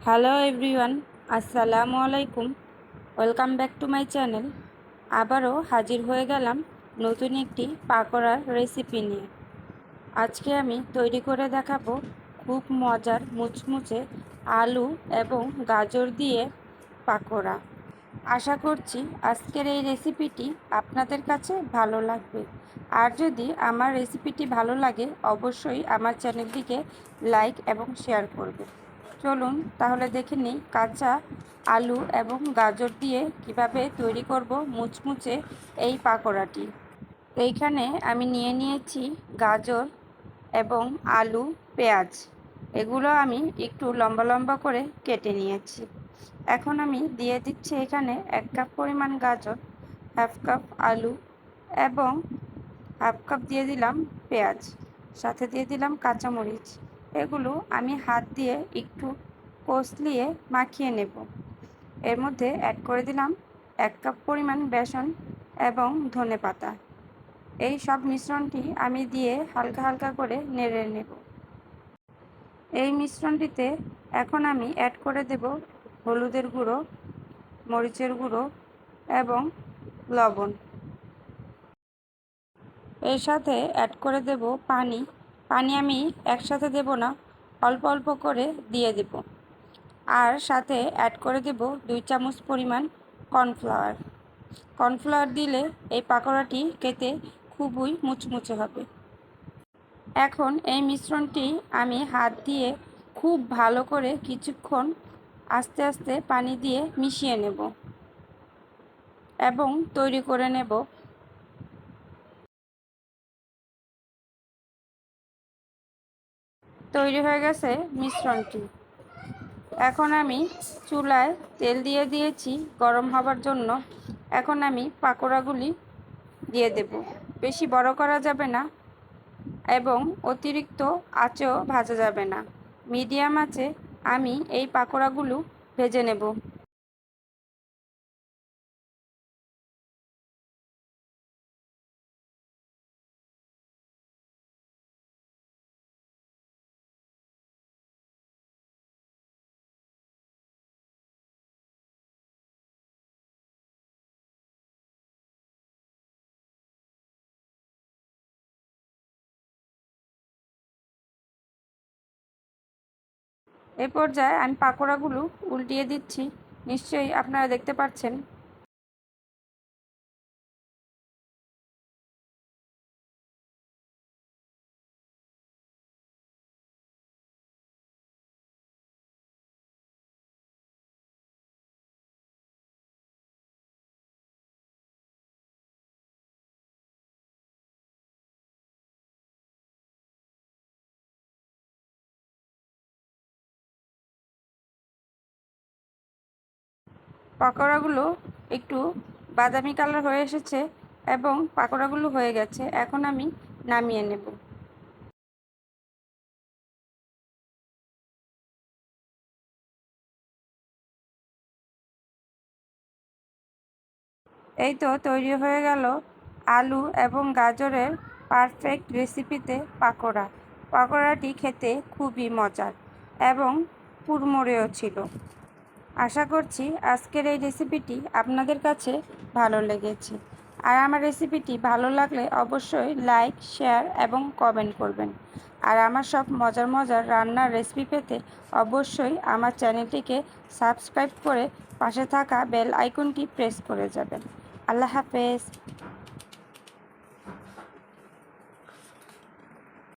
Hello everyone, আসসালামু আলাইকুম। Welcome back to my channel. আবারও হাজির হয়ে গেলাম নতুন একটি পাকোড়ার রেসিপি নিয়ে। আজকে আমি তৈরি করে দেখাবো খুব মজার মুচমুচে আলু এবং গাজর দিয়ে পাকোড়া। আশা করছি আজকের এই রেসিপিটি আপনাদের কাছে ভালো লাগবে। আর যদি আমার রেসিপিটি ভালো লাগে অবশ্যই আমার চ্যানেলটিকে লাইক এবং শেয়ার করবে। চলুন তাহলে দেখে নিই কাঁচা আলু এবং গাজর দিয়ে কিভাবে তৈরি করব মুচমুচে এই পাকোড়াটি। এইখানে আমি নিয়েছি গাজর এবং আলু, পেঁয়াজ। এগুলো আমি একটু লম্বা লম্বা করে কেটে নিয়েছি। এখন আমি দিয়ে দিচ্ছি এখানে 1 কাপ পরিমাণ গাজর, হাফ কাপ আলু এবং হাফ কাপ দিয়ে দিলাম পেঁয়াজ, সাথে দিয়ে দিলাম কাঁচামরিচ। এগুলো আমি হাত দিয়ে একটু কষলিয়ে মাখিয়ে নেব। এর মধ্যে অ্যাড করে দিলাম 1 কাপ পরিমাণ বেসন এবং ধনেপাতা। এই সব মিশ্রণটি আমি দিয়ে হালকা হালকা করে নেড়ে নেব। এই মিশ্রণটিতে এখন আমি অ্যাড করে দেব হলুদের গুঁড়ো, মরিচের গুঁড়ো এবং লবণ। এর সাথে অ্যাড করে দেব পানি। পানি আমি একসাথে দেব না, অল্প অল্প করে দিয়ে দেব। আর সাথে অ্যাড করে দেব 2 চামচ পরিমাণ কর্নফ্লাওয়ার। কর্নফ্লাওয়ার দিলে এই পাকোড়াটি খেতে খুবই মুচমুচে হবে। এখন এই মিশ্রণটি আমি হাত দিয়ে খুব ভালো করে কিছুক্ষণ আস্তে আস্তে পানি দিয়ে মিশিয়ে নেব এবং তৈরি করে নেব। তৈরি হয়ে গেছে মিশ্রণটি। এখন আমি চুলায় তেল দিয়ে দিয়েছি গরম হবার জন্য। এখন আমি পাকোড়াগুলি দিয়ে দেব। বেশি বড় করা যাবে না এবং অতিরিক্ত আঁচেও ভাজা যাবে না। মিডিয়াম আঁচে আমি এই পাকোড়াগুলো ভেজে নেব। এই পর্যায়ে আমি পাকোড়াগুলো উল্টিয়ে দিচ্ছি। নিশ্চয়ই আপনারা দেখতে পাচ্ছেন। পাকোড়াগুলো একটু বাদামি কালার হয়ে এসেছে এবং পাকোড়াগুলো হয়ে গেছে। এখন আমি নামিয়ে নেব। এই তো তৈরি হয়ে গেল আলু এবং গাজরের পারফেক্ট রেসিপিতে পাকোড়া। পাকোড়াটি খেতে খুবই মজার এবং কুড়মুড়েও ছিল। আশা করছি আজকের এই রেসিপিটি আপনাদের কাছে ভালো লেগেছে। আর আমার রেসিপিটি ভালো লাগলে অবশ্যই লাইক, শেয়ার এবং কমেন্ট করবেন। আর আমার সব মজার মজার রান্নার রেসিপি পেতে অবশ্যই আমার চ্যানেলটিকে সাবস্ক্রাইব করে পাশে থাকা বেল আইকনটি প্রেস করে যাবেন। আল্লাহ হাফেজ।